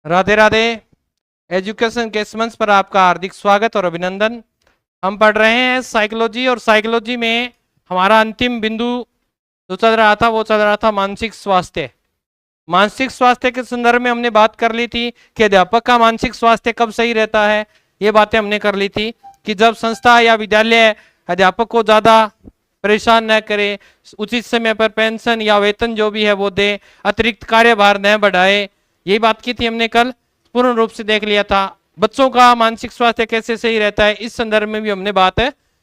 Radhe Radhe. Education के इस मंच पर आपका हार्दिक स्वागत और अभिनंदन। हम पढ़ रहे हैं साइकोलॉजी, और साइकोलॉजी में हमारा अंतिम बिंदु जो चल रहा था वो चल रहा था मानसिक स्वास्थ्य। मानसिक स्वास्थ्य के संदर्भ में हमने बात कर ली थी कि अध्यापक का मानसिक स्वास्थ्य कब सही रहता है। ये बातें हमने कर ली थी कि जब संस्था या विद्यालय अध्यापक को ज्यादा परेशान न करे, उचित समय पर पेंशन या वेतन जो भी है वो दे, अतिरिक्त कार्यभार न बढ़ाए। यही बात की थी हमने कल, पूर्ण रूप से देख लिया था। बच्चों का मानसिक स्वास्थ्य कैसे सही रहता है इस संदर्भ में भी हमने बात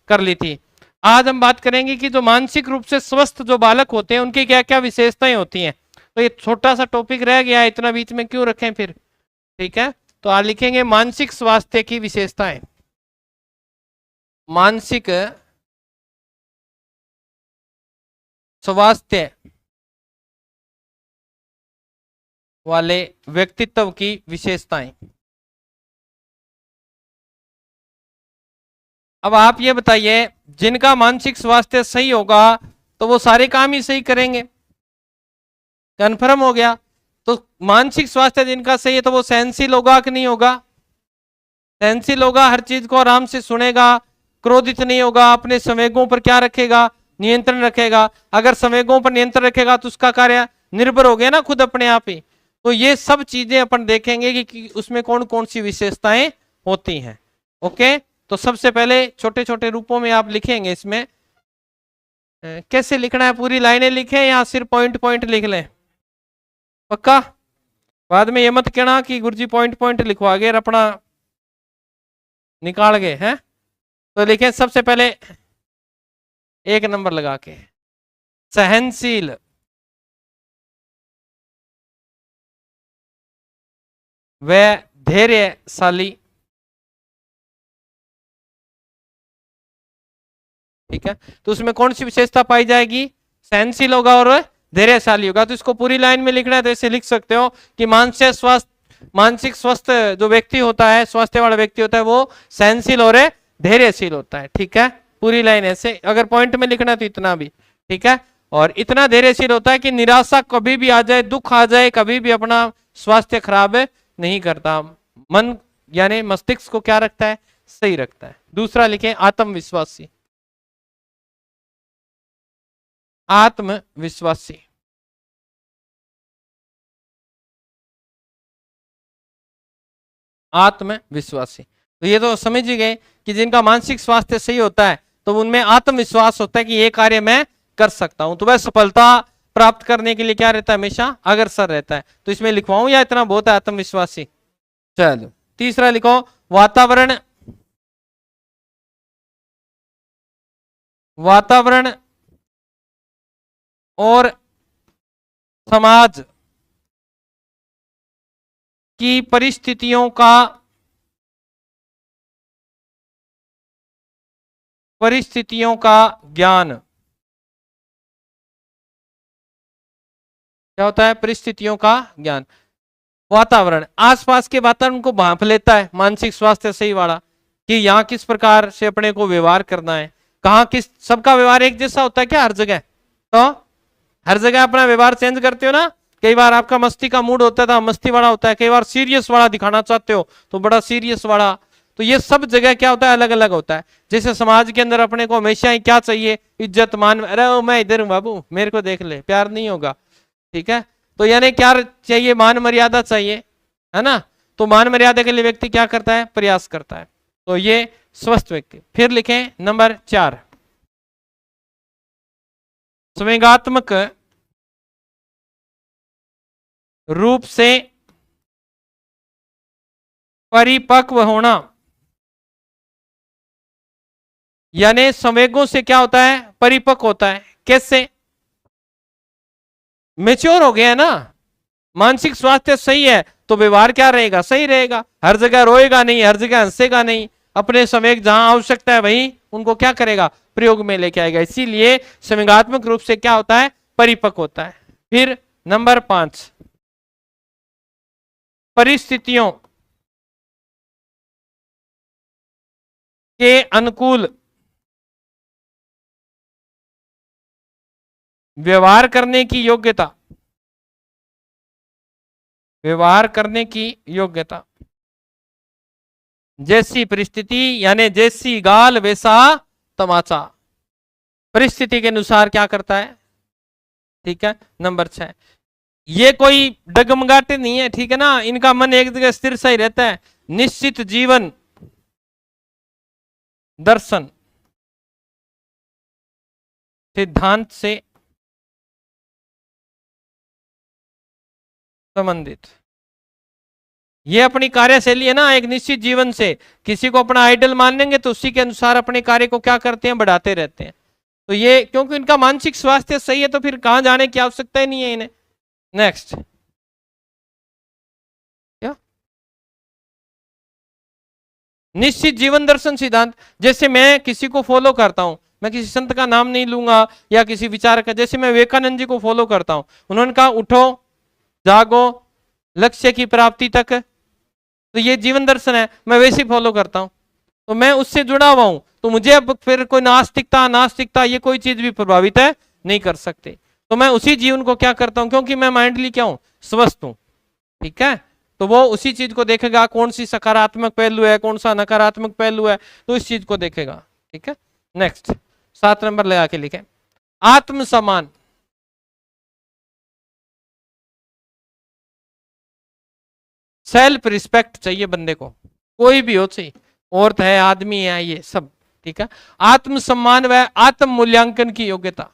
कर ली थी। आज हम बात करेंगे कि जो मानसिक रूप से स्वस्थ जो बालक होते हैं उनकी क्या क्या विशेषताएं होती हैं। तो ये छोटा सा टॉपिक रह गया है, इतना बीच में क्यों रखें फिर। ठीक है, तो आज लिखेंगे मानसिक स्वास्थ्य की विशेषताएं। मानसिक स्वास्थ्य वाले व्यक्तित्व की विशेषताएं। अब आप ये बताइए, जिनका मानसिक स्वास्थ्य सही होगा तो वो सारे काम ही सही करेंगे, कन्फर्म हो गया। तो मानसिक स्वास्थ्य जिनका सही है तो वो सहनशील होगा कि नहीं होगा? सहनशील होगा, हर चीज को आराम से सुनेगा, क्रोधित नहीं होगा, अपने संवेगों पर क्या रखेगा, नियंत्रण रखेगा। अगर संवेगों पर नियंत्रण रखेगा तो उसका कार्य निर्भर हो गया ना खुद अपने आप ही। तो ये सब चीजें अपन देखेंगे कि उसमें कौन कौन सी विशेषताएं होती हैं। ओके, तो सबसे पहले छोटे छोटे रूपों में आप लिखेंगे। इसमें कैसे लिखना है, पूरी लाइनें लिखें या सिर्फ पॉइंट पॉइंट लिख लें? पक्का? बाद में ये मत कहना कि गुरुजी पॉइंट पॉइंट लिखवा गए और अपना निकाल गए हैं। तो लिखें सबसे पहले एक नंबर लगा के, सहनशील, व धैर्यशाली। ठीक है, तो उसमें कौन सी विशेषता पाई जाएगी? सहनशील होगा और धैर्यशाली होगा। तो इसको पूरी लाइन में लिखना है तो ऐसे लिख सकते हो कि मानसिक स्वस्थ जो व्यक्ति होता है, स्वास्थ्य वाला व्यक्ति होता है, वो सहनशील और धैर्यशील होता है। ठीक है, पूरी लाइन ऐसे। अगर पॉइंट में लिखना है तो इतना भी। ठीक है, और इतना धैर्यशील होता है कि निराशा कभी भी आ जाए, दुख आ जाए, कभी भी अपना स्वास्थ्य खराब नहीं करता। मन यानी मस्तिष्क को क्या रखता है? सही रखता है। दूसरा लिखें आत्मविश्वासी। आत्मविश्वासी, आत्मविश्वासी। तो ये तो समझ ही गए कि जिनका मानसिक स्वास्थ्य सही होता है तो उनमें आत्मविश्वास होता है कि ये कार्य मैं कर सकता हूं। तो वह सफलता प्राप्त करने के लिए क्या रहता है? हमेशा अग्रसर रहता है। तो इसमें लिखवाऊं या इतना बहुत है? आत्मविश्वासी। चलो तीसरा लिखो, वातावरण। वातावरण और समाज की परिस्थितियों का ज्ञान। क्या होता है? परिस्थितियों का ज्ञान। वातावरण, आसपास के वातावरण को भांप लेता है मानसिक स्वास्थ्य सही वाला, कि यहाँ किस प्रकार से अपने को व्यवहार करना है, कहाँ किस। सबका व्यवहार एक जैसा होता है क्या हर जगह? तो हर जगह अपना व्यवहार चेंज करते हो ना। कई बार आपका मस्ती का मूड होता था, मस्ती वाला होता है, कई बार सीरियस वाला दिखाना चाहते हो तो बड़ा सीरियस वाला। तो ये सब जगह क्या होता है? अलग अलग होता है। जैसे समाज के अंदर अपने को हमेशा ही क्या चाहिए? इज्जत मान, अरे मैं इधर हूं बाबू, मेरे को देख ले, प्यार नहीं होगा। ठीक है, तो यानी क्या चाहिए? मान मर्यादा चाहिए, है ना। तो मान मर्यादा के लिए व्यक्ति क्या करता है? प्रयास करता है। तो ये स्वस्थ व्यक्ति। फिर लिखें नंबर 4, संवेगात्मक रूप से परिपक्व होना। यानी संवेगों से क्या होता है? परिपक्व होता है। कैसे? मेच्योर हो गया है ना। मानसिक स्वास्थ्य सही है तो व्यवहार क्या रहेगा? सही रहेगा। हर जगह रोएगा नहीं, हर जगह हंसेगा नहीं, अपने संवेग जहां आवश्यकता है वहीं उनको क्या करेगा? प्रयोग में लेके आएगा। इसीलिए संवेगात्मक रूप से क्या होता है? परिपक्व होता है। फिर नंबर 5, परिस्थितियों के अनुकूल व्यवहार करने की योग्यता। व्यवहार करने की योग्यता। जैसी परिस्थिति यानी जैसी गाल वैसा तमाचा, परिस्थिति के अनुसार क्या करता है। ठीक है। नंबर 6, ये कोई डगमगाटे नहीं है, ठीक है ना, इनका मन एक जगह स्थिर सही रहता है। निश्चित जीवन दर्शन सिद्धांत से संबंधित। ये अपनी कार्यशैली है ना, एक निश्चित जीवन से किसी को अपना आइडल मान लेंगे तो उसी के अनुसार अपने कार्य को क्या करते हैं, बढ़ाते रहते हैं। तो ये क्योंकि इनका मानसिक स्वास्थ्य सही है तो फिर कहां जाने की आवश्यकता ही नहीं है इन्हें। नेक्स्ट, क्या निश्चित जीवन दर्शन सिद्धांत, जैसे मैं किसी को फॉलो करता हूं, मैं किसी संत का नाम नहीं लूंगा या किसी विचार का, जैसे मैं विवेकानंद जी को फॉलो करता हूं, उन्होंने कहा उठो जागो लक्ष्य की प्राप्ति तक, तो ये जीवन दर्शन है, मैं वैसे ही फॉलो करता हूं, तो मैं उससे जुड़ा हुआ हूं, तो मुझे अब फिर कोई नास्तिकता ये कोई चीज भी प्रभावित है नहीं कर सकते। तो मैं उसी जीवन को क्या करता हूं, क्योंकि मैं माइंडली क्या हूं, स्वस्थ हूं। ठीक है, तो वो उसी चीज को देखेगा, कौन सी सकारात्मक पहलू है, कौन सा नकारात्मक पहलू है, तो इस चीज को देखेगा। ठीक है। नेक्स्ट 7 नंबर लगा के लिखे, आत्मसम्मान। सेल्फ रिस्पेक्ट चाहिए बंदे को, कोई भी हो, चाहिए औरत है आदमी है ये सब। ठीक है। आत्मसम्मान व आत्म मूल्यांकन की योग्यता।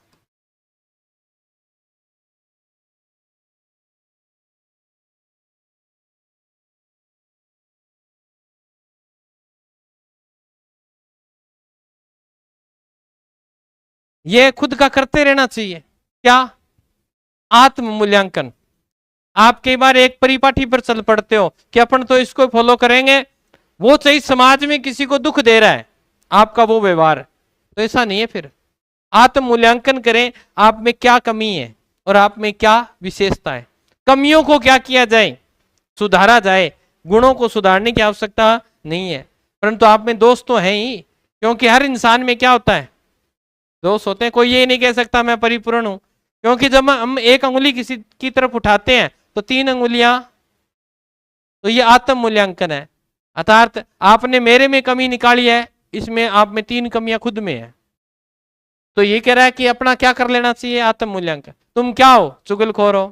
ये खुद का करते रहना चाहिए, क्या, आत्म मूल्यांकन। आप कई बार एक परिपाटी पर चल पड़ते हो कि अपन तो इसको फॉलो करेंगे, वो चाहिए समाज में किसी को दुख दे रहा है आपका वो व्यवहार, तो ऐसा नहीं है। फिर आत्म मूल्यांकन करें, आप में क्या कमी है और आप में क्या विशेषता है, कमियों को क्या किया जाए, सुधारा जाए, गुणों को सुधारने की आवश्यकता नहीं है। परंतु आप में दोष तो है ही, क्योंकि हर इंसान में क्या होता है, दोष होते हैं। कोई ये नहीं कह सकता मैं परिपूर्ण हूं, क्योंकि जब हम एक अंगुली किसी की तरफ उठाते हैं तो 3 अंगुलियां, तो ये आत्म मूल्यांकन है। अर्थात आपने मेरे में कमी निकाली है, इसमें आप में 3 कमियां खुद में है, तो ये कह रहा है कि अपना क्या कर लेना चाहिए, आत्म मूल्यांकन। तुम क्या हो, चुगलखोर हो,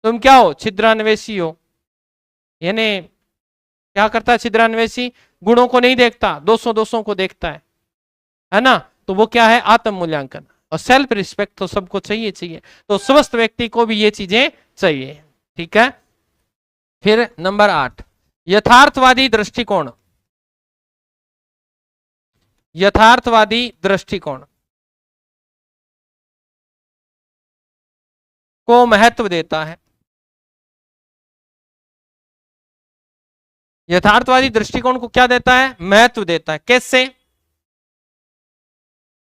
तुम क्या हो, छिद्रान्वेषी हो। यानी क्या करता है छिद्रान्वेषी, गुणों को नहीं देखता, दोषों को देखता है ना, तो वो क्या है, आत्म मूल्यांकन। और सेल्फ रिस्पेक्ट तो सबको चाहिए, तो स्वस्थ व्यक्ति को भी ये चीजें चाहिए। ठीक है। फिर नंबर 8, यथार्थवादी दृष्टिकोण। यथार्थवादी दृष्टिकोण को महत्व देता है। यथार्थवादी दृष्टिकोण को क्या देता है, महत्व देता है। कैसे,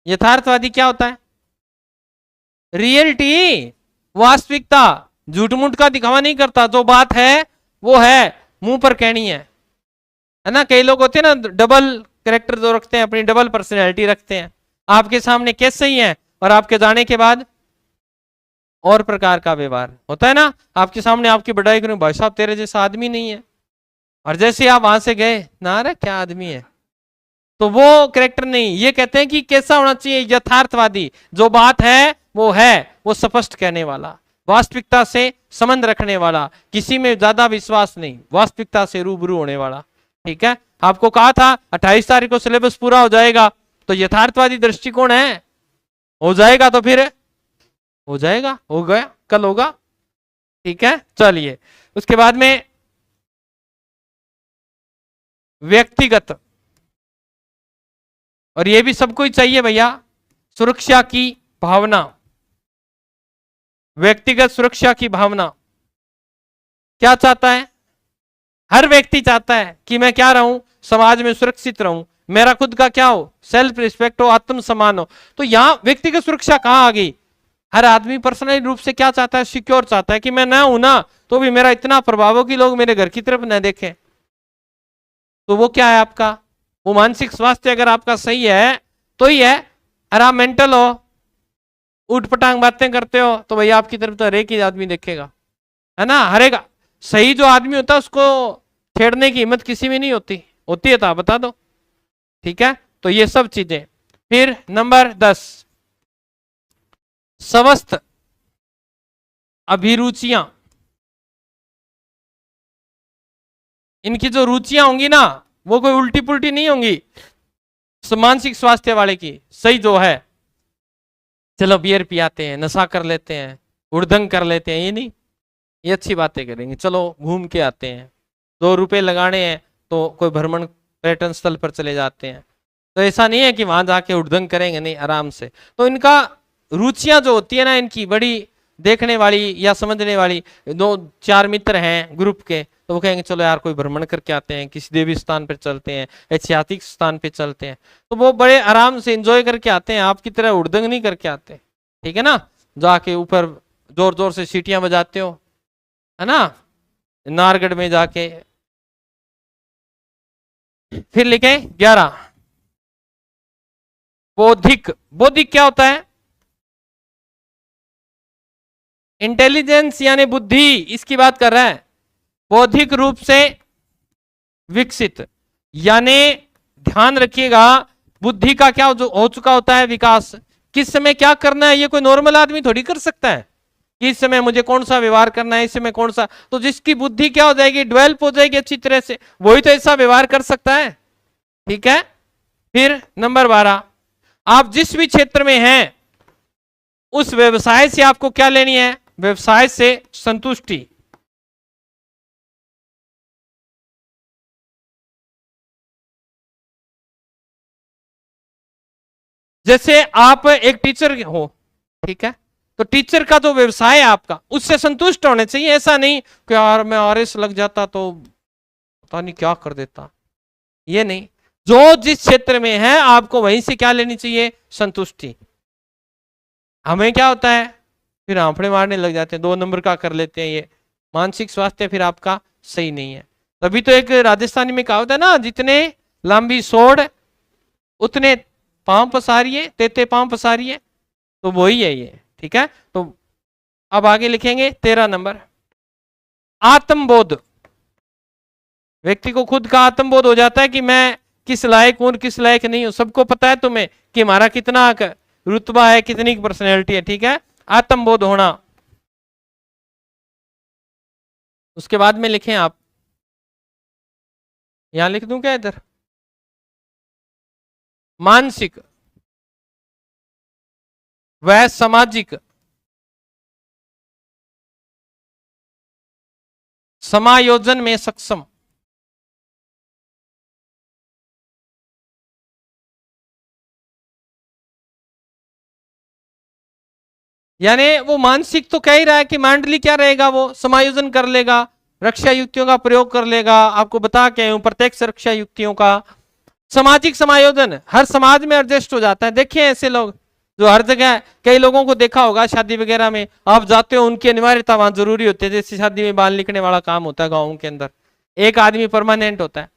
यथार्थवादी क्या होता है, रियलिटी, वास्तविकता, झूठ मूठ का दिखावा नहीं करता, जो बात है वो है, मुंह पर कहनी है ना। कई लोग होते हैं ना डबल कैरेक्टर जो रखते हैं, अपनी डबल पर्सनैलिटी रखते हैं, आपके सामने कैसे ही है और आपके जाने के बाद और प्रकार का व्यवहार होता है ना। आपके सामने आपकी बढ़ाई करूं, भाई साहब तेरे जैसा आदमी नहीं है, और जैसे आप वहां से गए ना, अरे क्या आदमी है, तो वो कैरेक्टर नहीं। ये कहते हैं कि कैसा होना चाहिए, यथार्थवादी, जो बात है वो स्पष्ट कहने वाला, वास्तविकता से संबंध रखने वाला, किसी में ज्यादा विश्वास नहीं, वास्तविकता से रूबरू होने वाला। ठीक है। आपको कहा था 28 तारीख को सिलेबस पूरा हो जाएगा, तो यथार्थवादी दृष्टिकोण है, हो जाएगा तो फिर हो जाएगा, हो गया, कल होगा। ठीक है। चलिए, उसके बाद में व्यक्तिगत, और ये भी सबको ही चाहिए भैया, सुरक्षा की भावना। व्यक्तिगत सुरक्षा की भावना क्या चाहता है, हर व्यक्ति चाहता है कि मैं क्या रहूं, समाज में सुरक्षित रहूं, मेरा खुद का क्या हो, सेल्फ रिस्पेक्ट हो, आत्मसम्मान हो। तो यहां व्यक्तिगत सुरक्षा कहां आ गई, हर आदमी पर्सनल रूप से क्या चाहता है, सिक्योर चाहता है कि मैं ना हूं ना तो भी मेरा इतना प्रभाव हो कि लोग मेरे घर की तरफ न देखें। तो वो क्या है आपका, वो मानसिक स्वास्थ्य अगर आपका सही है तो ही है। अगर आप मेंटल हो, उठ पटांग बातें करते हो, तो भैया आपकी तरफ तो हर एक ही आदमी देखेगा, है ना, हरेगा। सही जो आदमी होता है उसको छेड़ने की हिम्मत किसी में नहीं होती, होती है तो आप बता दो। ठीक है, तो ये सब चीजें। फिर नंबर 10, समस्त अभिरुचियां, इनकी जो रुचियां होंगी ना वो कोई उल्टी पुल्टी नहीं होंगी, मानसिक स्वास्थ्य वाले की सही जो है, चलो बियर पियाते हैं, नशा कर लेते हैं, उड़दंग कर लेते हैं, ये नहीं, ये अच्छी बातें करेंगे, चलो घूम के आते हैं, 2 रुपए लगाने हैं तो कोई भ्रमण पर्यटन स्थल पर चले जाते हैं। तो ऐसा नहीं है कि वहां जाके उड़दंग करेंगे, नहीं, आराम से। तो इनका रुचियां जो होती है ना इनकी बड़ी देखने वाली या समझने वाली, 2-4 मित्र हैं ग्रुप के, तो वो कहेंगे चलो यार कोई भ्रमण करके आते हैं, किसी देवी स्थान पर चलते हैं, ऐतिहासिक स्थान पे चलते हैं, तो वो बड़े आराम से एंजॉय करके आते हैं, आपकी तरह उड़दंग नहीं करके आते। ठीक है ना, जाके ऊपर जोर जोर से सीटियां बजाते हो, है ना, नारगढ़ में जाके। फिर लिखे 11, बौद्धिक। बौद्धिक क्या होता है? इंटेलिजेंस यानी बुद्धि, इसकी बात कर रहा है। बौद्धिक रूप से विकसित, यानी ध्यान रखिएगा, बुद्धि का क्या हो चुका होता है विकास, किस समय क्या करना है ये कोई नॉर्मल आदमी थोड़ी कर सकता है, कि इस समय मुझे कौन सा व्यवहार करना है, इस समय कौन सा। तो जिसकी बुद्धि क्या हो जाएगी, डेवलप हो जाएगी अच्छी तरह से, वही तो ऐसा व्यवहार कर सकता है। ठीक है। फिर नंबर 12, आप जिस भी क्षेत्र में हैं उस व्यवसाय से आपको क्या लेनी है, व्यवसाय से संतुष्टि। जैसे आप एक टीचर हो, ठीक है, तो टीचर का जो व्यवसाय है आपका उससे संतुष्ट होने चाहिए। ऐसा नहीं कि यार मैं आरएस लग जाता तो पता नहीं क्या कर देता, ये नहीं। जो जिस क्षेत्र में है आपको वहीं से क्या लेनी चाहिए, संतुष्टि। हमें क्या होता है, फिर आंफड़े मारने लग जाते हैं, 2 नंबर का कर लेते हैं, ये मानसिक स्वास्थ्य फिर आपका सही नहीं है। तभी तो एक राजस्थानी में कहावत है ना, जितने लंबी सोड़ उतने पांव पसारिए, तेते पांव पसारिए, तो वही है ये। ठीक है, तो अब आगे लिखेंगे 13 नंबर, आत्मबोध। व्यक्ति को खुद का आत्मबोध हो जाता है कि मैं किस लायक हूं, किस लायक नहीं हूं। सबको पता है तुम्हें कि हमारा कितना रुतबा है, कितनी पर्सनैलिटी है। ठीक है, आत्मबोध होना। उसके बाद में लिखें आप, यहां लिख दूं क्या इधर, मानसिक व सामाजिक समायोजन में सक्षम। यानी वो मानसिक तो कह ही रहा है कि मांडली क्या रहेगा, वो समायोजन कर लेगा, रक्षा युक्तियों का प्रयोग कर लेगा। आपको बता के हूं, प्रत्यक्ष रक्षा युक्तियों का। सामाजिक समायोजन, हर समाज में एडजस्ट हो जाता है। देखिए ऐसे लोग जो हर जगह, कई लोगों को देखा होगा शादी वगैरह में आप जाते हो, उनकी अनिवार्यता वहां जरूरी होती है। जैसे शादी में बाल लिखने वाला काम होता है गाँव के अंदर, एक आदमी परमानेंट होता है,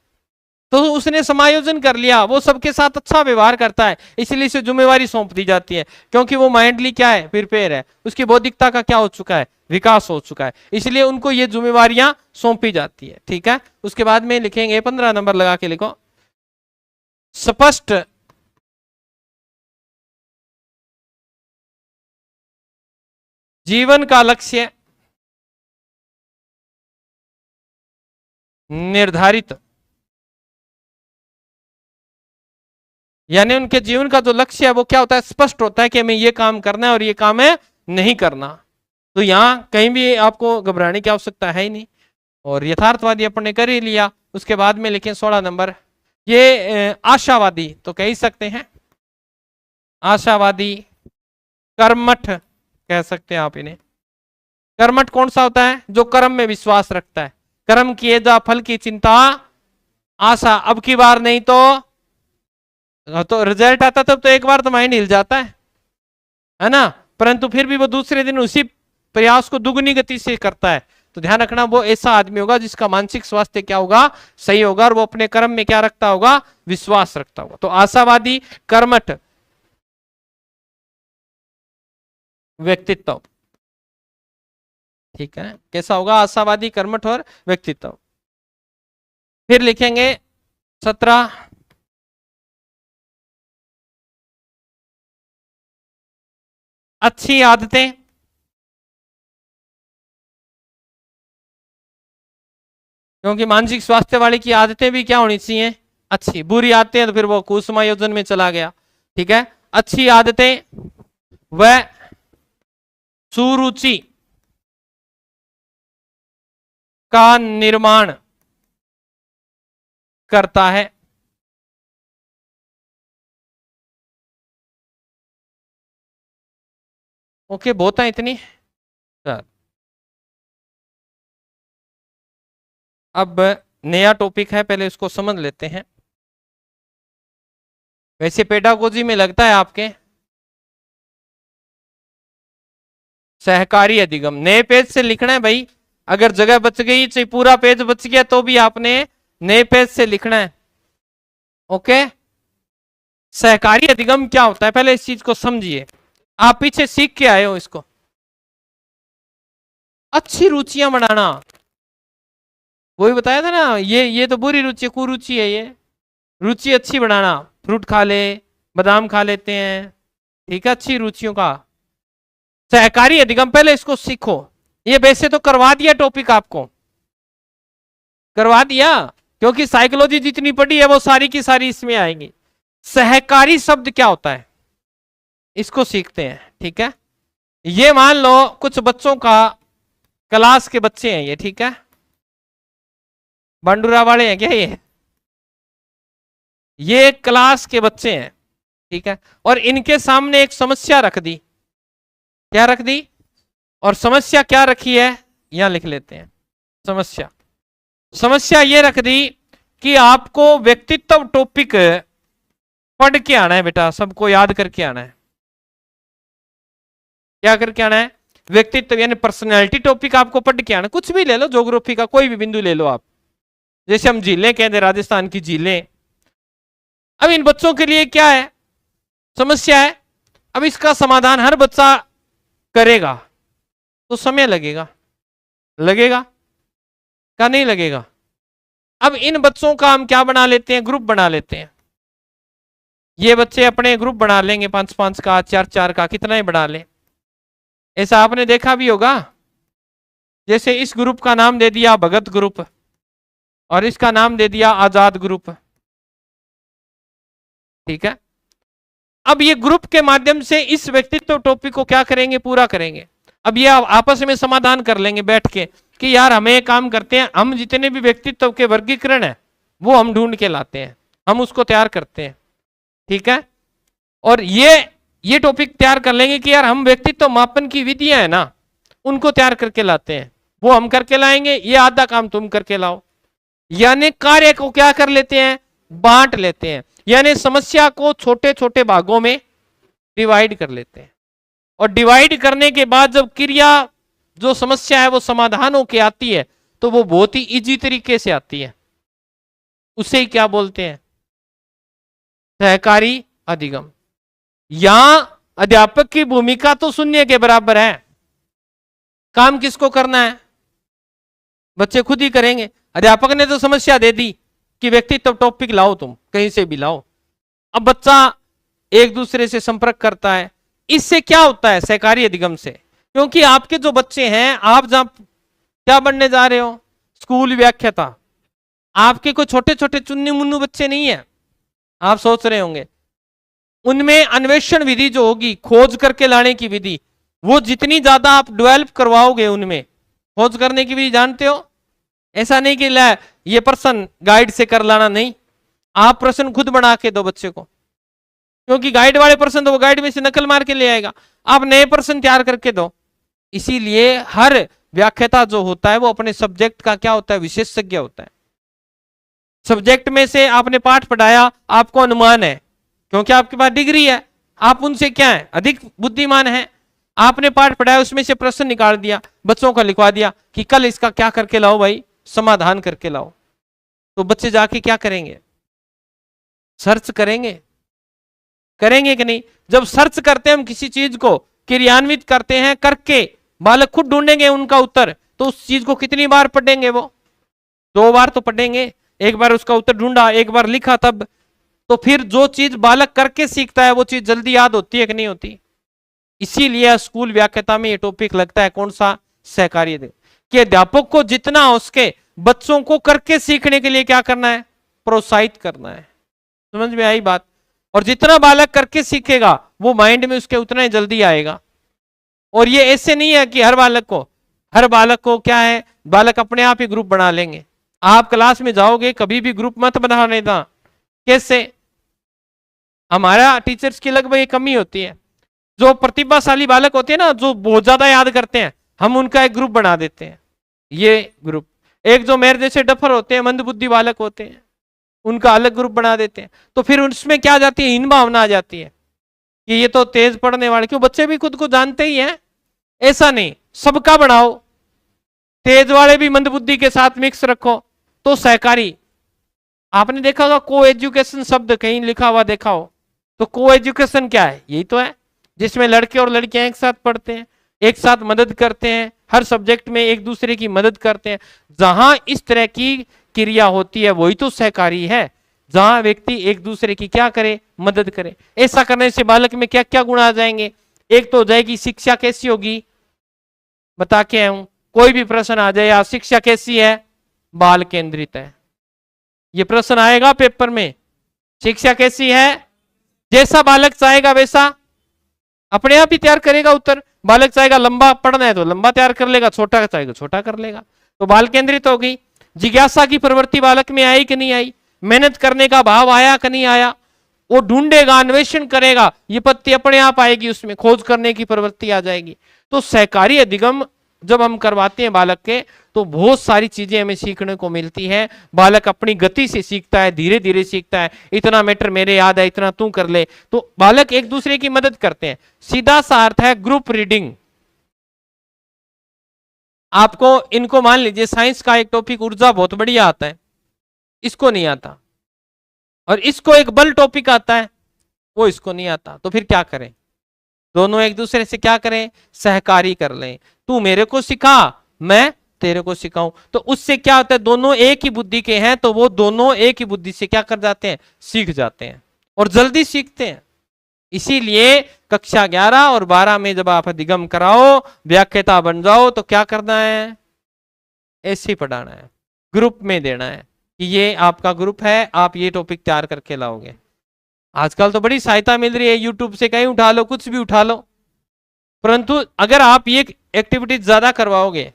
तो उसने समायोजन कर लिया, वो सबके साथ अच्छा व्यवहार करता है, इसलिए इसे जिम्मेवारी सौंप दी जाती है, क्योंकि वो माइंडली क्या है, प्रिपेयर है, उसकी बौद्धिकता का क्या हो चुका है, विकास हो चुका है, इसलिए उनको ये जिम्मेवारियां सौंपी जाती है। ठीक है, उसके बाद में लिखेंगे 15 नंबर लगा के लिखो, स्पष्ट जीवन का लक्ष्य निर्धारित, यानी उनके जीवन का जो लक्ष्य है वो क्या होता है, स्पष्ट होता है कि हमें ये काम करना है और ये काम है नहीं करना। तो यहां कहीं भी आपको घबराने की आवश्यकता है ही नहीं, और यथार्थवादी अपने कर ही लिया। उसके बाद में लिखें 16 नंबर, ये आशावादी तो कह ही सकते हैं, आशावादी, कर्मठ कह सकते हैं आप इन्हें। कर्मठ कौन सा होता है, जो कर्म में विश्वास रखता है, कर्म किए जा फल की चिंता आशा, अब की बार नहीं तो रिजल्ट आता तब तो एक बार तो माइंड हिल जाता है ना, परंतु फिर भी वो दूसरे दिन उसी प्रयास को दुगनी गति से करता है। तो ध्यान रखना, वो ऐसा आदमी होगा जिसका मानसिक स्वास्थ्य क्या होगा, सही होगा, और वो अपने कर्म में क्या रखता होगा, विश्वास रखता होगा। तो आशावादी, कर्मठ व्यक्तित्व। ठीक है, कैसा होगा? आशावादी, कर्मठ और व्यक्तित्व। फिर लिखेंगे 17 अच्छी आदतें, क्योंकि मानसिक स्वास्थ्य वाले की आदतें भी क्या होनी चाहिए? अच्छी। बुरी आदतें तो फिर वो कुसुमायोजन में चला गया। ठीक है, अच्छी आदतें व सुरुचि का निर्माण करता है। ओके, बहुत है इतनी। अब नया टॉपिक है, पहले इसको समझ लेते हैं। वैसे पेडागोजी में लगता है आपके सहकारी अधिगम, नए पेज से लिखना है भाई। अगर जगह बच गई, चाहे पूरा पेज बच गया, तो भी आपने नए पेज से लिखना है। ओके, सहकारी अधिगम क्या होता है, पहले इस चीज को समझिए। आप पीछे सीख के आए हो इसको। अच्छी रुचियां बनाना, वही बताया था ना, ये तो बुरी रुचि, कुरुचि है ये। रुचि अच्छी बनाना, फ्रूट खा ले, बादाम खा लेते हैं, ठीक है, अच्छी रुचियों का सहकारी अधिगम, पहले इसको सीखो। ये वैसे तो करवा दिया टॉपिक आपको, करवा दिया, क्योंकि साइकोलॉजी जितनी पढ़ी है वो सारी की सारी इसमें आएंगी। सहकारी शब्द क्या होता है, इसको सीखते हैं। ठीक है, ये मान लो कुछ बच्चों का, क्लास के बच्चे हैं ये, ठीक है, बांडुरा वाले हैं क्या ये क्लास के बच्चे हैं, ठीक है, और इनके सामने एक समस्या रख दी। क्या रख दी? और समस्या क्या रखी है, यहां लिख लेते हैं। समस्या ये रख दी कि आपको व्यक्तित्व टॉपिक पढ़ के आना है बेटा, सबको याद करके आना है। क्या करके आना है? व्यक्तित्व यानी पर्सनैलिटी टॉपिक आपको पढ़ के आना। कुछ भी ले लो, ज्योग्राफी का कोई भी बिंदु ले लो आप, जैसे हम झीलें कहते हैं, राजस्थान की झीलें। अब इन बच्चों के लिए क्या है, समस्या है। अब इसका समाधान हर बच्चा करेगा तो समय लगेगा, लगेगा क्या नहीं लगेगा? अब इन बच्चों का हम क्या बना लेते हैं, ग्रुप बना लेते हैं। ये बच्चे अपने ग्रुप बना लेंगे, 5-5 का, 4-4 का, कितना ही बना ले। ऐसा आपने देखा भी होगा, जैसे इस ग्रुप का नाम दे दिया भगत ग्रुप और इसका नाम दे दिया आजाद ग्रुप। ठीक है, अब ये ग्रुप के माध्यम से इस व्यक्तित्व टॉपिक को क्या करेंगे, पूरा करेंगे। अब ये आपस में समाधान कर लेंगे बैठ के कि यार हमें एक काम करते हैं, हम जितने भी व्यक्तित्व के वर्गीकरण है वो हम ढूंढ के लाते हैं, हम उसको तैयार करते हैं। ठीक है, और ये टॉपिक तैयार कर लेंगे कि यार हम व्यक्तित्व मापन की विधियां है ना, उनको तैयार करके लाते हैं, वो हम करके लाएंगे, ये आधा काम तुम करके लाओ। यानी कार्य को क्या कर लेते हैं, बांट लेते हैं। यानी समस्या को छोटे छोटे भागों में डिवाइड कर लेते हैं, और डिवाइड करने के बाद जब क्रिया, जो समस्या है वो समाधान होके आती है, तो वो बहुत ही इजी तरीके से आती है। उसे ही क्या बोलते हैं, सहकारी अधिगम। यहां अध्यापक की भूमिका तो शून्य के बराबर है। काम किसको करना है, बच्चे खुद ही करेंगे। अध्यापक ने तो समस्या दे दी कि व्यक्तित्व टॉपिक लाओ, तुम कहीं से भी लाओ। अब बच्चा एक दूसरे से संपर्क करता है। इससे क्या होता है, सहकारी अधिगम से, क्योंकि आपके जो बच्चे हैं, आप जहां क्या बनने जा रहे हो, स्कूल व्याख्याता, आपके कोई छोटे छोटे चुन्नी मुन्नू बच्चे नहीं है। आप सोच रहे होंगे उनमें अन्वेषण विधि जो होगी, खोज करके लाने की विधि, वो जितनी ज्यादा आप डेवलप करवाओगे, उनमें खोज करने की विधि जानते हो। ऐसा नहीं कि ला ये प्रश्न गाइड से कर लाना, नहीं, आप प्रश्न खुद बना के दो बच्चे को, क्योंकि गाइड वाले प्रश्न तो वो गाइड में से नकल मार के ले आएगा। आप नए प्रश्न तैयार करके दो। इसीलिए हर व्याख्याता जो होता है वो अपने सब्जेक्ट का क्या होता है, विशेषज्ञ होता है। सब्जेक्ट में से आपने पाठ पढ़ाया, आपको अनुमान है, क्योंकि आपके पास डिग्री है, आप उनसे क्या है, अधिक बुद्धिमान है। आपने पाठ पढ़ाया, उसमें से प्रश्न निकाल दिया, बच्चों को लिखवा दिया कि कल इसका क्या करके लाओ भाई, समाधान करके लाओ। तो बच्चे जाके क्या करेंगे, सर्च करेंगे, करेंगे कि नहीं? जब सर्च करते हैं हम किसी चीज को, क्रियान्वित करते हैं, करके बालक खुद ढूंढेंगे उनका उत्तर, तो उस चीज को कितनी बार पढ़ेंगे? वो 2 बार तो पढ़ेंगे। एक बार उसका उत्तर ढूंढा, एक बार लिखा, तब तो फिर जो चीज बालक करके सीखता है वो चीज जल्दी याद होती है कि नहीं होती? इसीलिए स्कूल व्याख्याता में ये टॉपिक लगता है, कौन सा? सहकारी, कि अध्यापक को जितना हो उसके बच्चों को करके सीखने के लिए क्या करना है? प्रोत्साहित करना है। समझ में आई बात? और जितना बालक करके सीखेगा वो माइंड में उसके उतना ही जल्दी आएगा। और ये ऐसे नहीं है कि हर बालक को क्या है, बालक अपने आप ही ग्रुप बना लेंगे। आप क्लास में जाओगे, कभी भी ग्रुप मत बनाने देना। कैसे? हमारा टीचर्स की लगभग ये कमी होती है, जो प्रतिभाशाली बालक होते हैं ना, जो बहुत ज्यादा याद करते हैं, हम उनका एक ग्रुप बना देते हैं। ये ग्रुप, एक जो मेरे जैसे डफर होते हैं, मंदबुद्धि बालक होते हैं, उनका अलग ग्रुप बना देते हैं। तो फिर उसमें क्या जाती है? हीन भावना आ जाती है कि ये तो तेज पढ़ने वाले, क्यों? बच्चे भी खुद को जानते ही हैं। ऐसा नहीं, सबका बनाओ, तेज वाले भी मंदबुद्धि के साथ मिक्स रखो, तो सहकारी। आपने देखा होगा को एजुकेशन शब्द कहीं लिखा हुआ देखा हो, तो को एजुकेशन क्या है? यही तो है, जिसमें लड़के और लड़कियां एक साथ पढ़ते हैं, एक साथ मदद करते हैं, हर सब्जेक्ट में एक दूसरे की मदद करते हैं। जहां इस तरह की क्रिया होती है वही तो सहकारी है, जहां व्यक्ति एक दूसरे की क्या करे? मदद करे। ऐसा करने से बालक में क्या क्या गुण आ जाएंगे? एक तो हो जाएगी शिक्षा कैसी होगी, बता के आया हूं। कोई भी प्रश्न आ जाए, आज शिक्षा कैसी है? बाल केंद्रित है। ये प्रश्न आएगा पेपर में, शिक्षा कैसी है? जैसा बालक चाहेगा वैसा अपने आप ही तैयार करेगा उत्तर। बालक चाहेगा लंबा पढ़ना है तो लंबा तैयार कर लेगा, छोटा चाहेगा छोटा कर लेगा, तो बाल केंद्रित हो गई। जिज्ञासा की प्रवृत्ति बालक में आई कि नहीं आई? मेहनत करने का भाव आया कि नहीं आया? वो ढूंढेगा, अन्वेषण करेगा, ये पत्ती अपने आप आएगी, उसमें खोज करने की प्रवृत्ति आ जाएगी। तो सहकारी अधिगम जब हम करवाते हैं बालक के, तो बहुत सारी चीजें हमें सीखने को मिलती है। बालक अपनी गति से सीखता है, धीरे धीरे सीखता है। इतना मैटर मेरे याद है, इतना तू कर ले। तो बालक एक दूसरे की मदद करते हैं। सीधा सा अर्थ है ग्रुप रीडिंग। आपको इनको मान लीजिए, साइंस का एक टॉपिक ऊर्जा बहुत बढ़िया आता है, इसको नहीं आता, और इसको एक बल टॉपिक आता है, वो इसको नहीं आता, तो फिर क्या करें? दोनों एक दूसरे से क्या करें? सहकारी कर लें। तू मेरे को सिखा, मैं तेरे को सिखाऊं, तो उससे क्या होता है? दोनों एक ही बुद्धि के हैं, तो वो दोनों एक ही बुद्धि से क्या कर जाते हैं? सीख जाते हैं, और जल्दी सीखते हैं। इसीलिए कक्षा 11 और 12 में जब आप अधिगम कराओ, व्याख्याता बन जाओ, तो क्या करना है? ऐसे ही पढ़ाना है, ग्रुप में देना है कि ये आपका ग्रुप है, आप ये टॉपिक तैयार करके लाओगे। आजकल तो बड़ी सहायता मिल रही है, यूट्यूब से कहीं उठा लो, कुछ भी उठा लो। परंतु अगर आप ये एक्टिविटीज ज्यादा करवाओगे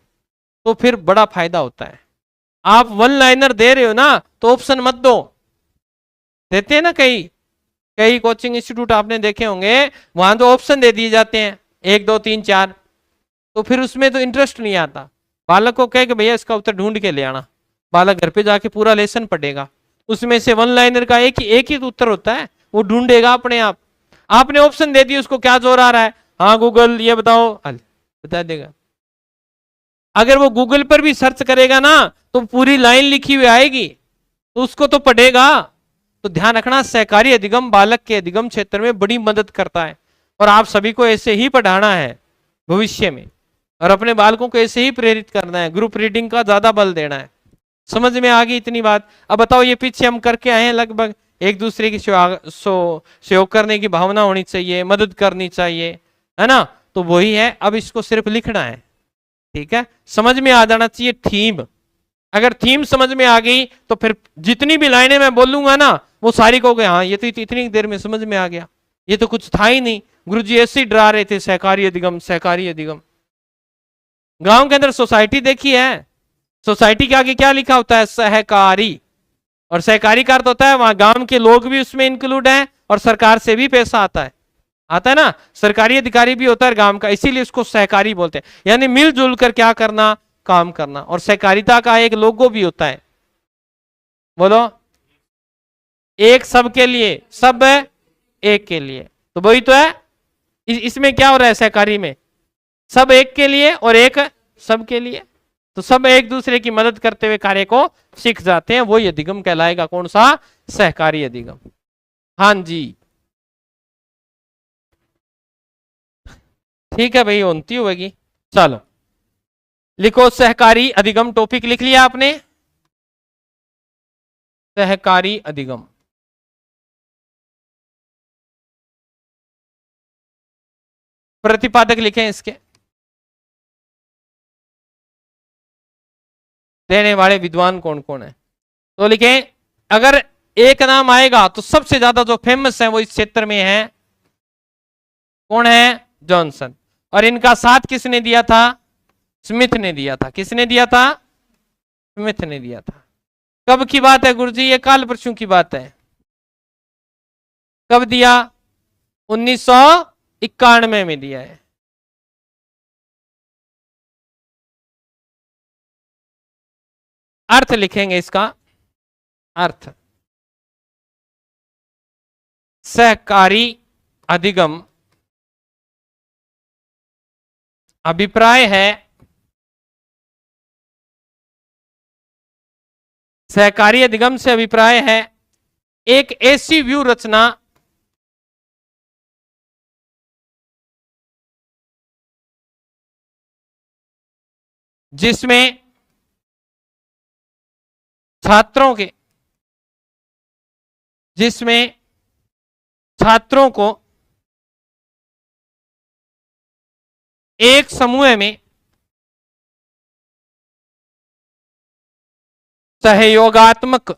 तो फिर बड़ा फायदा होता है। आप वन लाइनर दे रहे हो ना, तो ऑप्शन मत दो। देते हैं ना कई कई कोचिंग इंस्टीट्यूट आपने देखे होंगे, वहां तो ऑप्शन दे दिए जाते हैं 1 2 3 4, तो फिर उसमें तो इंटरेस्ट नहीं आता। बालक को कहे कि भैया इसका उत्तर ढूंढ के ले आना, बालक घर पे जाके पूरा लेसन पढ़ेगा, उसमें से वन लाइनर का एक ही उत्तर होता है, वो ढूंढेगा अपने आप। आपने ऑप्शन दे दिया, उसको क्या जोर आ रहा है? हाँ गूगल ये बताओ, बता देगा। अगर वो गूगल पर भी सर्च करेगा ना, तो पूरी लाइन लिखी हुई आएगी, तो उसको तो पढ़ेगा। तो ध्यान रखना, सहकारी अधिगम बालक के अधिगम क्षेत्र में बड़ी मदद करता है, और आप सभी को ऐसे ही पढ़ाना है भविष्य में, और अपने बालकों को ऐसे ही प्रेरित करना है, ग्रुप रीडिंग का ज्यादा बल देना है। समझ में आ गई इतनी बात? अब बताओ, ये पीछे हम करके आए हैं लगभग, एक दूसरे की सहयोग करने की भावना होनी चाहिए, मदद करनी चाहिए, है ना? तो वही है, अब इसको सिर्फ लिखना है, ठीक है? समझ में आ जाना चाहिए थीम। अगर थीम समझ में आ गई तो फिर जितनी भी लाइनें मैं बोलूंगा ना, वो सारी कहोगे हाँ ये तो इतनी देर में समझ में आ गया, ये तो कुछ था ही नहीं, गुरुजी ऐसे ही डरा रहे थे, सहकारी अधिगम सहकारी अधिगम। गांव के अंदर सोसाइटी देखी है, सोसाइटी के आगे क्या लिखा होता है? सहकारी। और सहकारी का अर्थ होता है वहां गांव के लोग भी उसमें इंक्लूड हैं, और सरकार से भी पैसा आता है ना, सरकारी अधिकारी भी होता है गांव का, इसीलिए उसको सहकारी बोलते हैं। यानी मिलजुल कर क्या करना? काम करना। और सहकारिता का एक लोगो भी होता है, बोलो, एक सबके लिए, सब एक के लिए, तो वही तो है। इसमें क्या हो रहा है? सहकारी में सब एक के लिए और एक सब के लिए, तो सब एक दूसरे की मदद करते हुए कार्य को सीख जाते हैं, वही अधिगम कहलाएगा। कौन सा? सहकारी अधिगम। हाँ जी, ठीक है भाई, होती होगी। चलो लिखो सहकारी अधिगम, टॉपिक लिख लिया आपने, सहकारी अधिगम। प्रतिपादक लिखें इसके, देने वाले विद्वान कौन कौन है। तो लिखें, अगर एक नाम आएगा तो सबसे ज्यादा जो फेमस है वो इस क्षेत्र में है, कौन है, जॉनसन। और इनका साथ किसने दिया था, स्मिथ ने दिया था। किसने दिया था, स्मिथ ने दिया था। कब की बात है गुरुजी, ये काल परसों की बात है। कब दिया, 1991 में दिया है। अर्थ लिखेंगे इसका, अर्थ, सहकारी अधिगम अभिप्राय है, सहकारी अधिगम से अभिप्राय है एक ऐसी व्यू रचना जिसमें छात्रों के, जिसमें छात्रों को एक समूह में सहयोगात्मक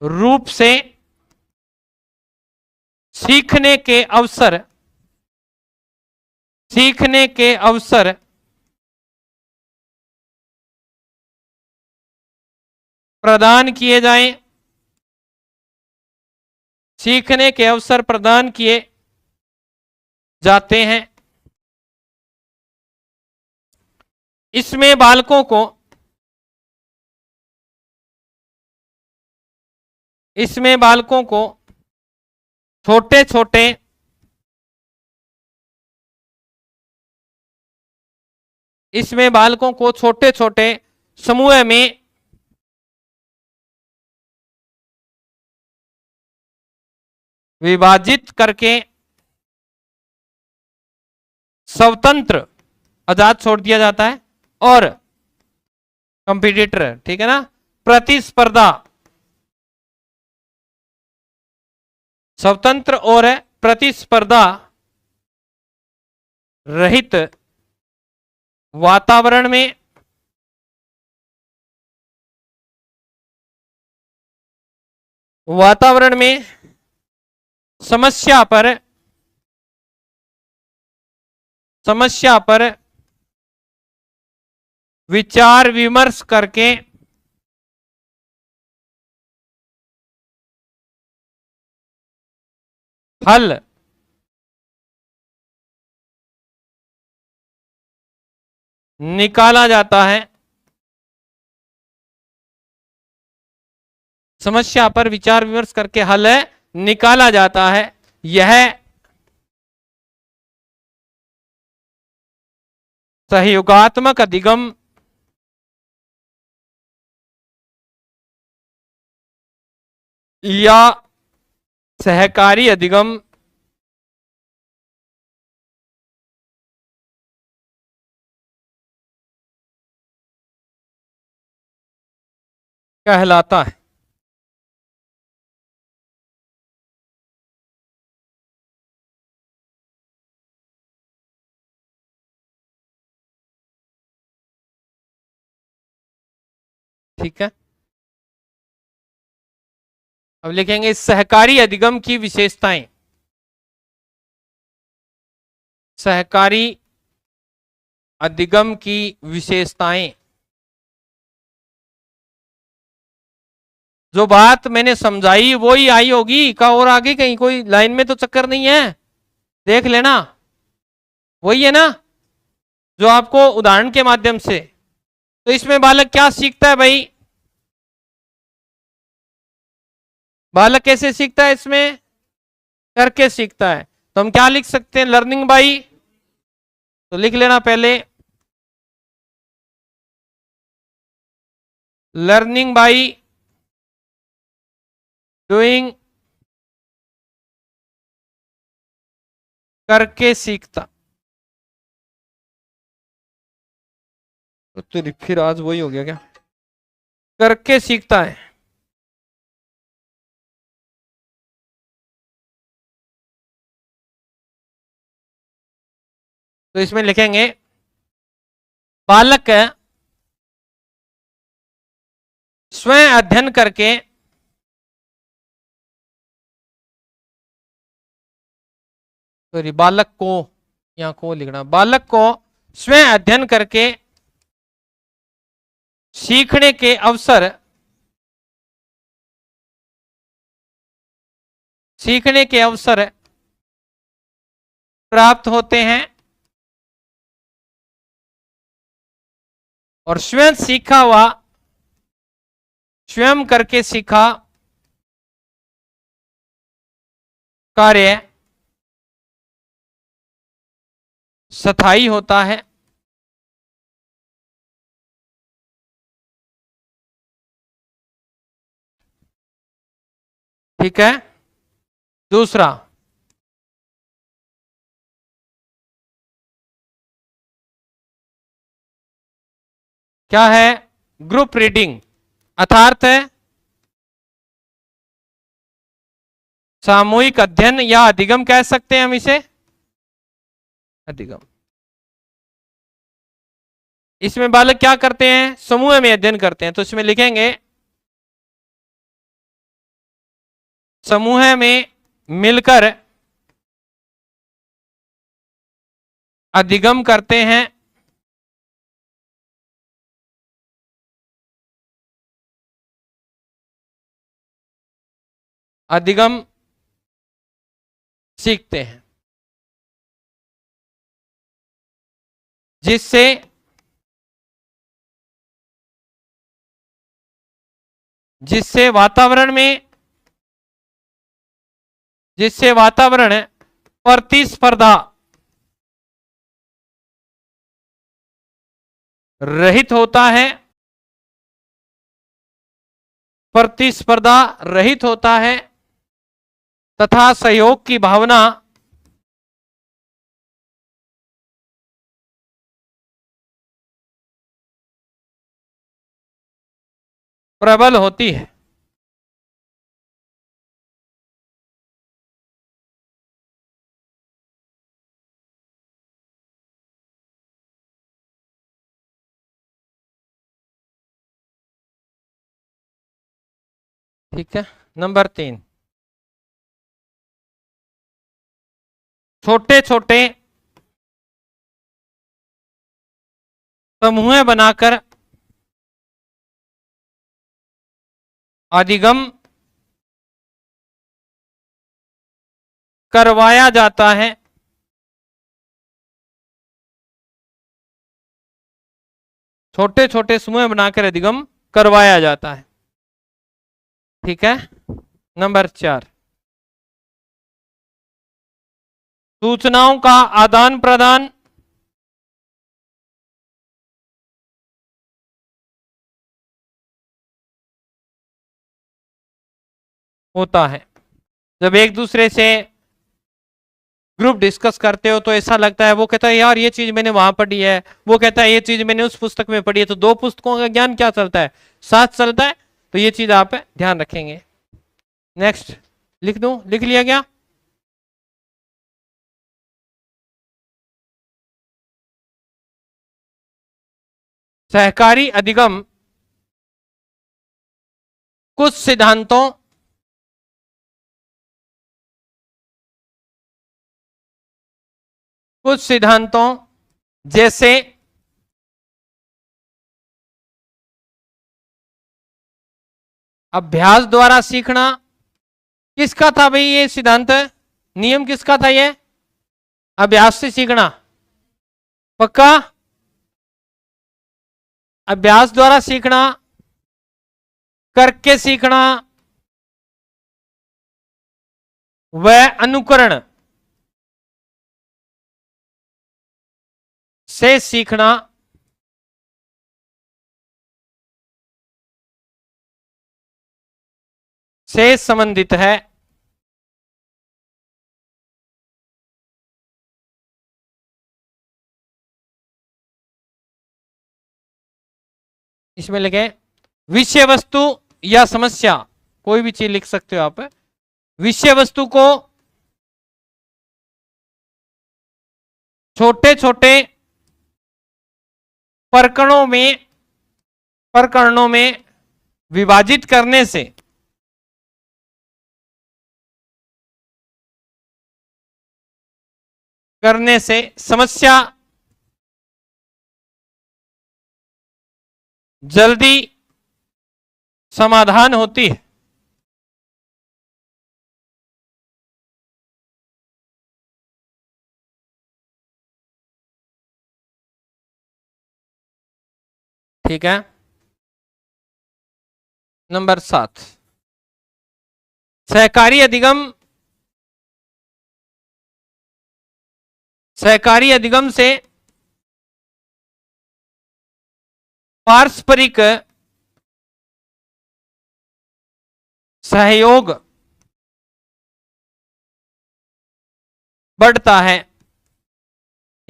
रूप से सीखने के अवसर, सीखने के अवसर प्रदान किए जाएं, सीखने के अवसर प्रदान किए जाते हैं। इसमें बालकों को, इसमें बालकों को छोटे छोटे इसमें बालकों को छोटे छोटे समूह में विभाजित करके स्वतंत्र, आजाद छोड़ दिया जाता है, और कंपटीटर, ठीक है ना, प्रतिस्पर्धा, स्वतंत्र और प्रतिस्पर्धा रहित वातावरण में समस्या पर विचार विमर्श करके हल निकाला जाता है। समस्या पर विचार विमर्श करके हल निकाला जाता है। यह सहयोगात्मक अधिगम या सहकारी अधिगम कहलाता है। ठीक है, अब लिखेंगे सहकारी अधिगम की विशेषताएं। सहकारी अधिगम की विशेषताएं, जो बात मैंने समझाई वो ही आई होगी का, और आगे कहीं कोई लाइन में तो चक्कर नहीं है, देख लेना, वही है ना जो आपको उदाहरण के माध्यम से। तो इसमें बालक क्या सीखता है भाई, बालक कैसे सीखता है, इसमें करके सीखता है। तो हम क्या लिख सकते हैं, लर्निंग बाई, तो लिख लेना पहले, लर्निंग बाई डूइंग करके सीखता। तो फिर आज वही हो गया क्या? करके सीखता है। तो इसमें लिखेंगे बालक स्वयं अध्ययन करके सॉरी बालक को, यहां को लिखना, बालक को स्वयं अध्ययन करके सीखने के अवसर, सीखने के अवसर प्राप्त होते हैं और स्वयं सीखा हुआ, स्वयं करके सीखा कार्य स्थायी होता है। ठीक है। दूसरा, क्या है? ग्रुप रीडिंग, अर्थात सामूहिक अध्ययन या अधिगम कह सकते हैं हम इसे, अधिगम। इसमें बालक क्या करते हैं? समूह में अध्ययन करते हैं। तो इसमें लिखेंगे समूह में मिलकर अधिगम करते हैं अधिगम सीखते हैं, जिससे जिससे वातावरण में, जिससे वातावरण प्रतिस्पर्धा रहित होता है, प्रतिस्पर्धा रहित होता है तथा सहयोग की भावना प्रबल होती है। ठीक है। नंबर 3, छोटे छोटे समूह बनाकर अधिगम करवाया जाता है। छोटे छोटे समूह बनाकर अधिगम करवाया जाता है। ठीक है। नंबर 4, सूचनाओं का आदान प्रदान होता है। जब एक दूसरे से ग्रुप डिस्कस करते हो तो ऐसा लगता है, वो कहता है यार ये चीज मैंने वहां पढ़ी है, वो कहता है ये चीज मैंने उस पुस्तक में पढ़ी है, तो दो पुस्तकों का ज्ञान क्या चलता है? साथ चलता है। तो ये चीज आप ध्यान रखेंगे। नेक्स्ट, लिख दूं? लिख लिया क्या? सहकारी अधिगम कुछ सिद्धांतों जैसे अभ्यास द्वारा सीखना, किसका था भाई ये सिद्धांत? नियम किसका था ये? अभ्यास से सीखना, पक्का? अभ्यास द्वारा सीखना, करके सीखना, वह अनुकरण से सीखना से संबंधित है। इसमें लिखे विषय वस्तु या समस्या, कोई भी चीज लिख सकते हो आप। विषय वस्तु को छोटे छोटे प्रकरणों में विभाजित करने से समस्या जल्दी समाधान होती है। ठीक है। नंबर 7, सहकारी अधिगम से पारस्परिक सहयोग बढ़ता है।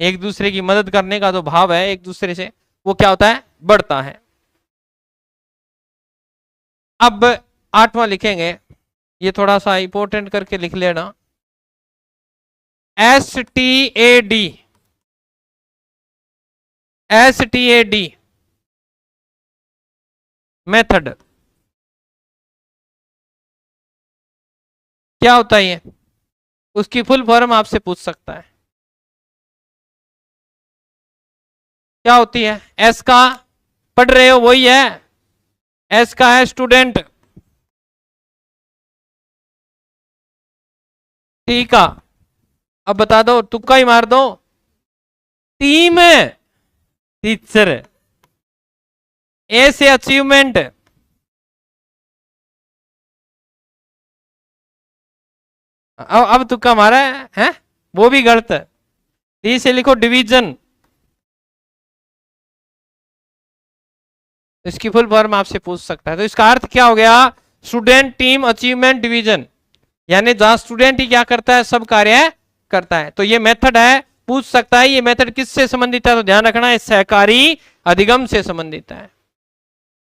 एक दूसरे की मदद करने का जो भाव है एक दूसरे से, वो क्या होता है, बढ़ता है। अब 8वां लिखेंगे, ये थोड़ा सा इंपॉर्टेंट करके लिख लेना, STAD मेथड क्या होता है, ये उसकी फुल फॉर्म आपसे पूछ सकता है, क्या होती है। एस का पढ़ रहे हो वही है, एस का है स्टूडेंट, टी का अब बता दो, तुक्का ही मार दो, टीम, टीचर, ए से अचीवमेंट, अब तुक्का मारा है वो भी गलत। डी से लिखो डिवीजन, इसकी फुल फॉर्म आपसे पूछ सकता है। तो इसका अर्थ क्या हो गया, स्टूडेंट, टीम, अचीवमेंट, डिवीजन, यानी जहां स्टूडेंट ही क्या करता है, सब कार्य करता है। तो ये मेथड है, पूछ सकता है ये मेथड किससे संबंधित है, तो ध्यान रखना है सहकारी अधिगम से संबंधित है।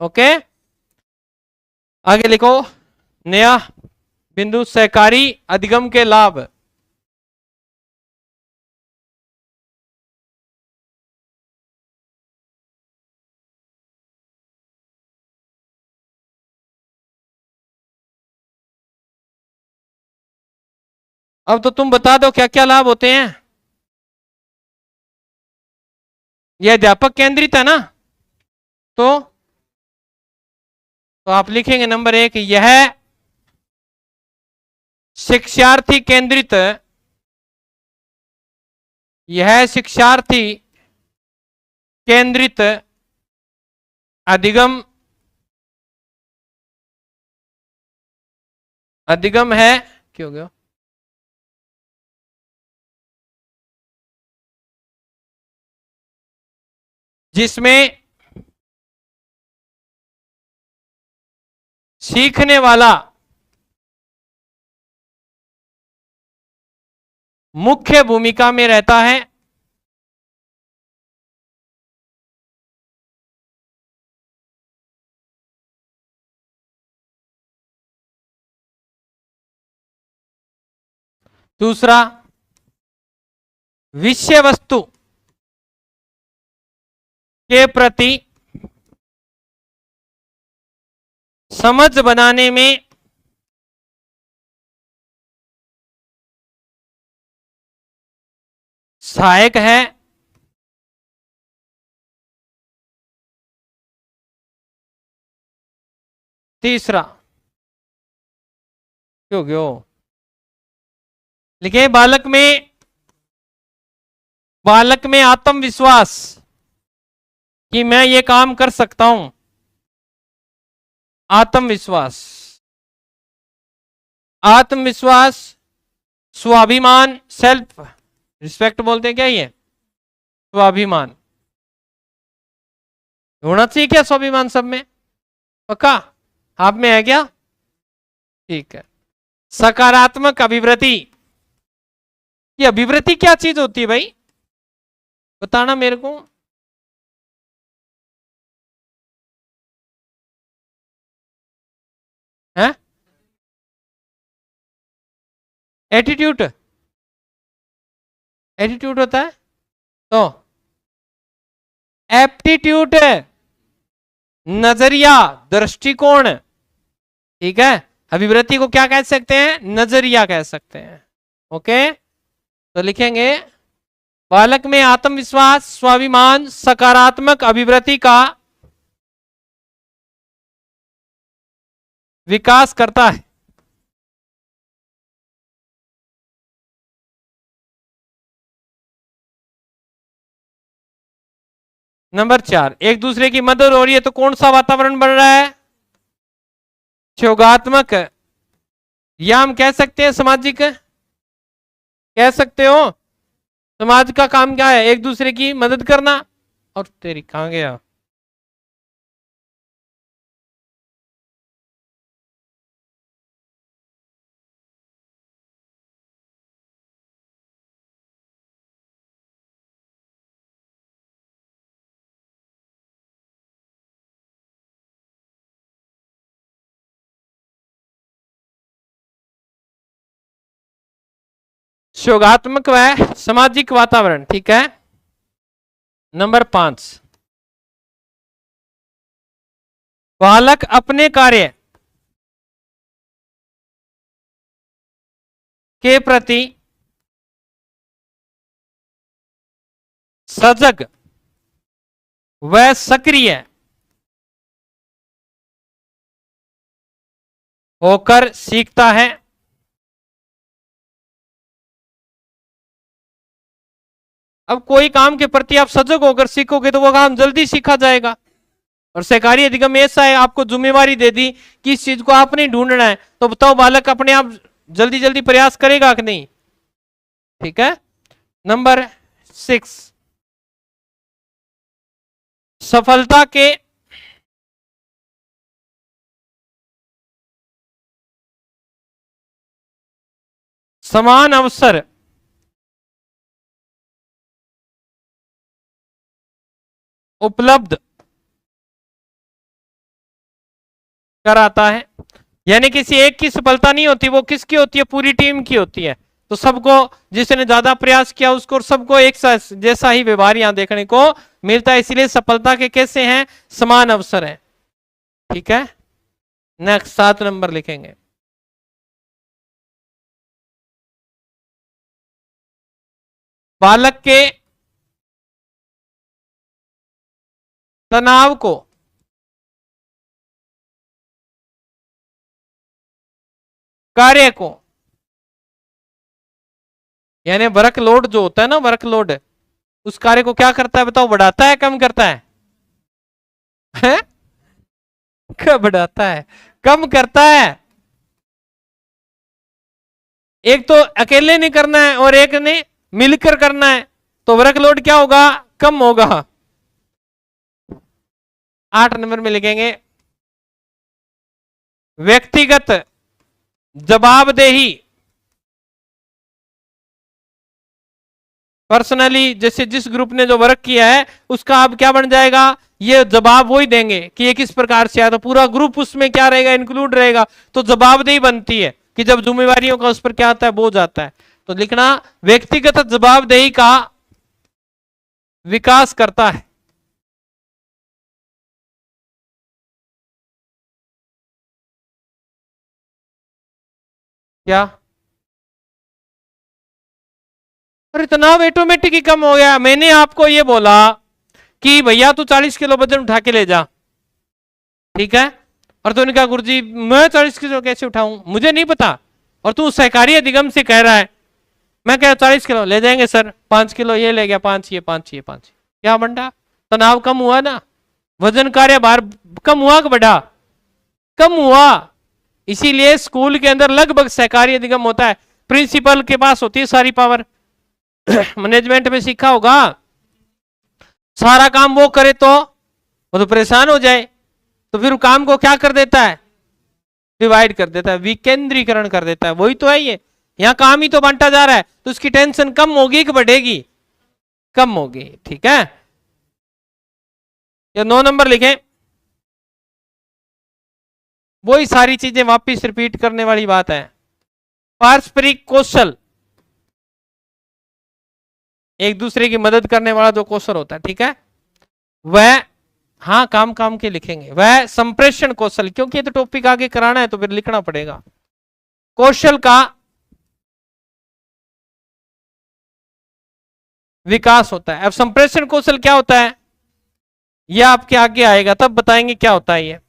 ओके, आगे लिखो नया बिंदु, सहकारी अधिगम के लाभ। अब तो तुम बता दो क्या क्या लाभ होते हैं। यह अध्यापक केंद्रित है ना, तो आप लिखेंगे नंबर 1, यह शिक्षार्थी केंद्रित, यह शिक्षार्थी केंद्रित अधिगम है, क्यों हो गया, जिसमें सीखने वाला मुख्य भूमिका में रहता है। दूसरा, विषय वस्तु के प्रति समझ बनाने में सहायक है। तीसरा, क्यों क्यों लिखे, बालक में आत्मविश्वास कि मैं ये काम कर सकता हूं, आत्मविश्वास, स्वाभिमान, सेल्फ रिस्पेक्ट बोलते हैं क्या, ये स्वाभिमान होना चाहिए क्या, स्वाभिमान सब में, पक्का आप में है क्या, ठीक है। सकारात्मक अभिवृत्ति, ये अभिवृत्ति क्या चीज होती है भाई, बताना मेरे को। एटीट्यूड, एटीट्यूड होता है। तो एप्टीट्यूड नजरिया, दृष्टिकोण, ठीक है। अभिवृत्ति को क्या कह सकते हैं? नजरिया कह सकते हैं। ओके, तो लिखेंगे बालक में आत्मविश्वास, स्वाभिमान, सकारात्मक अभिवृत्ति का विकास करता है। नंबर 4, एक दूसरे की मदद हो रही है तो कौन सा वातावरण बन रहा है? सहयोगात्मक, या हम कह सकते हैं सामाजिक, कह सकते हो। समाज का काम क्या है? एक दूसरे की मदद करना। और तेरी कहां गया? सहयोगात्मक व सामाजिक वातावरण, ठीक है। नंबर 5, बालक अपने कार्य के प्रति सजग व सक्रिय होकर सीखता है। अब कोई काम के प्रति आप सजग होकर सीखोगे तो वो काम जल्दी सीखा जाएगा। और सहकारी अधिगम ऐसा है, आपको जिम्मेवारी दे दी कि इस चीज को आपने ढूंढना है, तो बताओ बालक अपने आप जल्दी जल्दी प्रयास करेगा कि नहीं? ठीक है। नंबर 6, सफलता के समान अवसर उपलब्ध कराता है। यानी किसी एक की सफलता नहीं होती, वो किसकी होती है? पूरी टीम की होती है। तो सबको, जिसने ज्यादा प्रयास किया उसको, सबको एक जैसा ही व्यवहार यहां देखने को मिलता है। इसलिए सफलता के कैसे हैं? समान अवसर है। ठीक है। नेक्स्ट 7 नंबर लिखेंगे, बालक के तनाव को कार्य को, यानी वर्कलोड जो होता है ना, वर्कलोड, उस कार्य को क्या करता है बताओ? बढ़ाता है, कम करता है? क्या बढ़ाता है? कम करता है। एक तो अकेले नहीं करना है और एक ने मिलकर करना है, तो वर्कलोड क्या होगा? कम होगा। 8 नंबर में लिखेंगे, व्यक्तिगत जवाबदेही, पर्सनली, जैसे जिस ग्रुप ने जो वर्क किया है उसका अब क्या बन जाएगा? ये जवाब वही देंगे कि ये किस प्रकार से आया, तो पूरा ग्रुप उसमें क्या रहेगा? इंक्लूड रहेगा। तो जवाबदेही बनती है कि जब जिम्मेवारियों का उस पर क्या आता है? बोझ आता है। तो लिखना, व्यक्तिगत जवाबदेही का विकास करता है। क्या? अरे तनाव ऑटोमेटिक ही कम हो गया। मैंने आपको ये बोला कि भैया तू 40 किलो वजन उठा के ले जा, ठीक है, और तूने कहा गुरुजी मैं 40 किलो कैसे उठाऊं, मुझे नहीं पता, और तू सहकारी अधिगम से कह रहा है, मैं कह 40 किलो ले जाएंगे सर, 5 किलो ये ले गया, 5 ये 5 ये 5, क्या बंडा? तनाव कम हुआ ना? वजन कार्य भार कम हुआ कि बढ़ा? कम हुआ। इसीलिए स्कूल के अंदर लगभग सहकारी अधिगम होता है, प्रिंसिपल के पास होती है सारी पावर। मैनेजमेंट में सीखा होगा, सारा काम वो करे तो वो तो परेशान हो जाए, तो फिर काम को क्या कर देता है? डिवाइड कर देता है, विकेंद्रीकरण कर देता है। वही तो है ये, यहां काम ही तो बांटा जा रहा है, तो उसकी टेंशन कम होगी कि बढ़ेगी? कम होगी। ठीक है। या 9 नंबर लिखें, वही सारी चीजें वापिस रिपीट करने वाली बात है। पारस्परिक कौशल, एक दूसरे की मदद करने वाला जो कौशल होता है, ठीक है, वह, हाँ काम काम के लिखेंगे, वह संप्रेषण कौशल, क्योंकि ये तो टॉपिक आगे कराना है तो फिर लिखना पड़ेगा, कौशल का विकास होता है। अब संप्रेषण कौशल क्या होता है, यह आपके आगे आएगा तब बताएंगे क्या होता है ये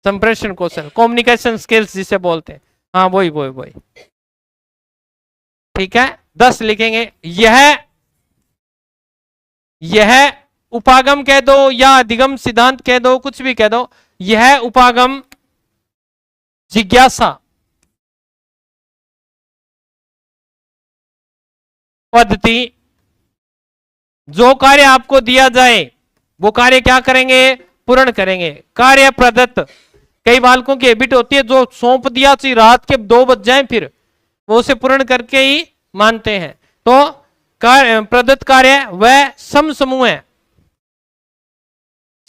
संप्रेषण कौशल, कम्युनिकेशन स्किल्स जिसे बोलते हैं, हाँ वही वही वही, ठीक है। 10 लिखेंगे। यह उपागम कह दो या अधिगम सिद्धांत कह दो, कुछ भी कह दो, यह उपागम जिज्ञासा पद्धति, जो कार्य आपको दिया जाए वो कार्य क्या करेंगे, पूर्ण करेंगे। कार्य प्रदत्त, कई बालकों की हैबिट होती है जो सौंप दिया चाहिए रात के 2 बज जाए फिर वो उसे पूर्ण करके ही मानते हैं। तो प्रदत्त कार्य वह सम समूह है,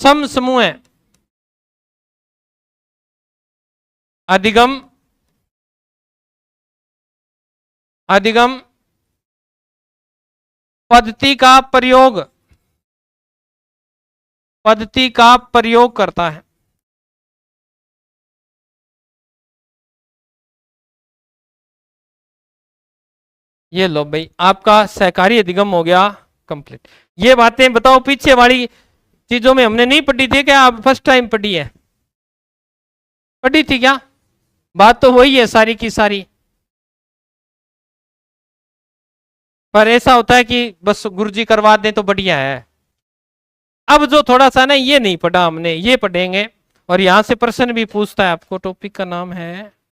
सम समूह है। अधिगम, अधिगम पद्धति का प्रयोग, पद्धति का प्रयोग करता है। ये लो भाई आपका सहकारी अधिगम हो गया कंप्लीट। ये बातें बताओ पीछे वाली चीजों में हमने नहीं पढ़ी थी क्या, आप फर्स्ट टाइम पढ़ी है, पढ़ी थी क्या, बात तो वही है सारी की सारी, पर ऐसा होता है कि बस गुरुजी करवा दें तो बढ़िया है। अब जो थोड़ा सा ना ये नहीं पढ़ा हमने, ये पढ़ेंगे, और यहां से प्रश्न भी पूछता है आपको। टॉपिक का नाम है